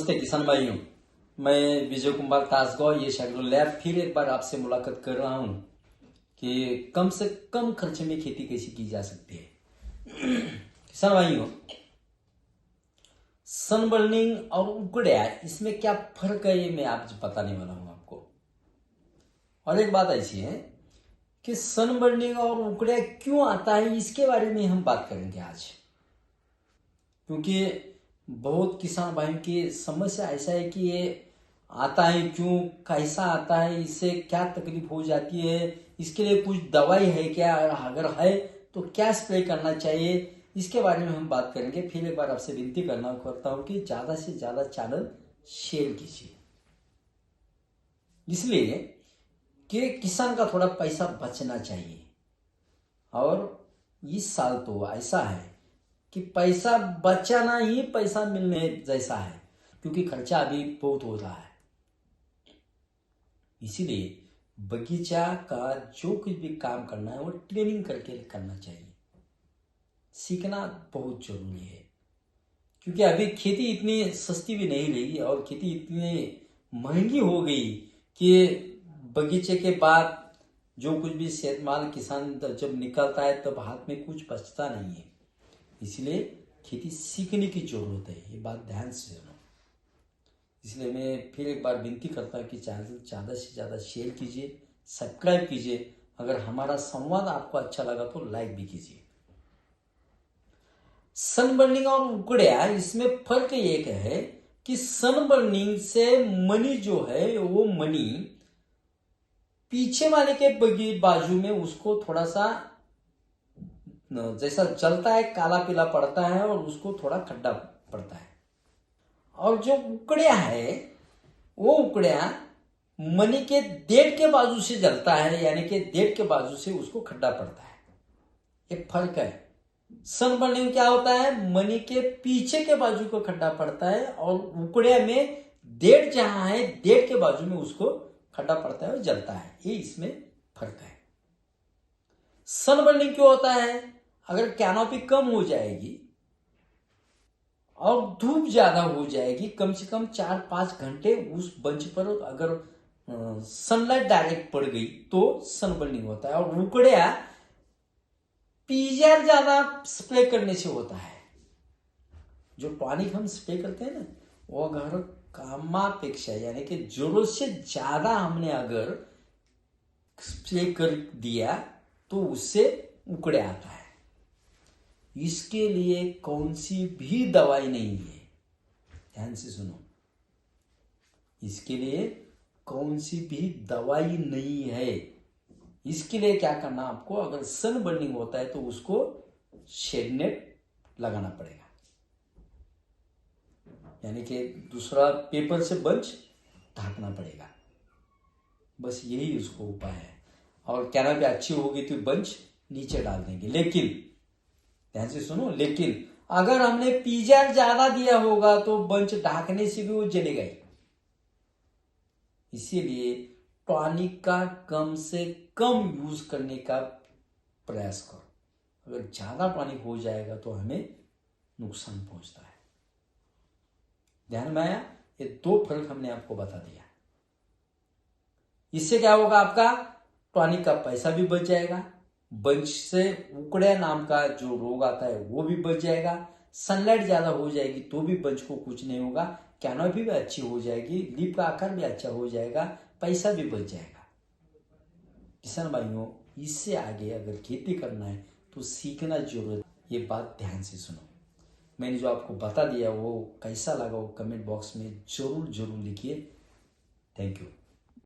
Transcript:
नमस्ते किसान भाइयों, मैं विजय कुमार तासगांव ये एग्रोलैब फिर एक बार आपसे मुलाकात कर रहा हूं कि कम से कम खर्चे में खेती कैसे की जा सकती है। किसान भाइयों, सनबर्निंग और उकड़िया इसमें क्या फर्क है ये मैं आज बताने वाला हूं आपको। और एक बात ऐसी है कि सनबर्निंग और उकड़िया क्यों आता है इसके बारे में हम बात करेंगे आज, क्योंकि बहुत किसान भाइयों की समस्या ऐसा है कि ये आता है क्यों, कैसा आता है, इससे क्या तकलीफ हो जाती है, इसके लिए कुछ दवाई है क्या, अगर है तो क्या स्प्रे करना चाहिए, इसके बारे में हम बात करेंगे। फिर एक बार आपसे विनती करता हूं कि ज्यादा से ज्यादा चैनल शेयर कीजिए, इसलिए कि किसान का थोड़ा पैसा बचना चाहिए। और इस साल तो ऐसा है कि पैसा बचाना ही पैसा मिलने जैसा है, क्योंकि खर्चा अभी बहुत हो रहा है। इसीलिए बगीचा का जो कुछ भी काम करना है वो ट्रेनिंग करके करना चाहिए, सीखना बहुत जरूरी है। क्योंकि अभी खेती इतनी सस्ती भी नहीं रही और खेती इतनी महंगी हो गई कि बगीचे के बाद जो कुछ भी सेहत माल किसान जब निकलता है तब हाथ में कुछ बचता नहीं है। इसलिए खेती सीखने की जरूरत है, ये बात ध्यान से सुनो। इसलिए मैं फिर एक बार विनती करता हूँ कि चैनल ज़्यादा से ज़्यादा शेयर कीजिए, सब्सक्राइब कीजिए। अगर हमारा संवाद आपको अच्छा लगा तो लाइक भी कीजिए। सनबर्निंग और उकड़िया इसमें फर्क एक है कि सनबर्निंग से मनी जो है वो मनी पीछे वाले के बाजू में उसको थोड़ा सा जैसा जलता है, काला पीला पड़ता है और उसको थोड़ा खड्डा पड़ता है। और जो उकड़िया है वो उकड़िया मनी के डेढ़ के बाजू से जलता है, यानी कि डेढ़ के बाजू से उसको खड्डा पड़ता है। एक फर्क है। सनबर्निंग क्या होता है, मनी के पीछे के बाजू को खड्डा पड़ता है और उकड़िया में डेढ़ जहां है डेढ़ के बाजू में उसको खड्डा पड़ता है और जलता है। ये इसमें फर्क है। सनबर्निंग क्यों होता है, अगर कैनोपी कम हो जाएगी और धूप ज्यादा हो जाएगी, कम से कम 4-5 घंटे उस बंच पर अगर सनलाइट डायरेक्ट पड़ गई तो सनबर्निंग होता है। और उकड़िया पीजीआर ज्यादा स्प्रे करने से होता है। जो टॉनिक हम स्प्रे करते हैं ना, वो अगर कामापेक्षा यानी कि जरूरत से ज्यादा हमने अगर स्प्रे कर दिया तो उससे उकड़िया आता है। इसके लिए कौन सी भी दवाई नहीं है, ध्यान से सुनो। इसके लिए कौन सी भी दवाई नहीं है। इसके लिए क्या करना आपको, अगर सनबर्निंग होता है तो उसको शेड नेट लगाना पड़ेगा, यानी कि दूसरा पेपर से बंच ढकना पड़ेगा। बस यही उसको उपाय है। और कैनोपी अच्छी होगी तो बंच नीचे डाल देंगे। लेकिन ध्यान से सुनो, लेकिन अगर हमने पीजीआर ज्यादा दिया होगा तो बंच ढकने से भी वो जलेगा ही। इसीलिए टॉनिक का कम से कम यूज करने का प्रयास करो। अगर ज्यादा टॉनिक हो जाएगा तो हमें नुकसान पहुंचता है। ध्यान में आया? ये दो फर्क हमने आपको बता दिया। इससे क्या होगा, आपका टॉनिक का पैसा भी बच जाएगा, बंच से उकड़िया नाम का जो रोग आता है वो भी बच जाएगा, सनलाइट ज्यादा हो जाएगी तो भी बंच को कुछ नहीं होगा, कैनोपी भी अच्छी हो जाएगी, लीफ का आकार भी अच्छा हो जाएगा, पैसा भी बच जाएगा। किसान भाइयों, इससे आगे अगर खेती करना है तो सीखना जरूरत। ये बात ध्यान से सुनो। मैंने जो आपको बता दिया वो कैसा लगा वो कमेंट बॉक्स में जरूर लिखिए। Thank you.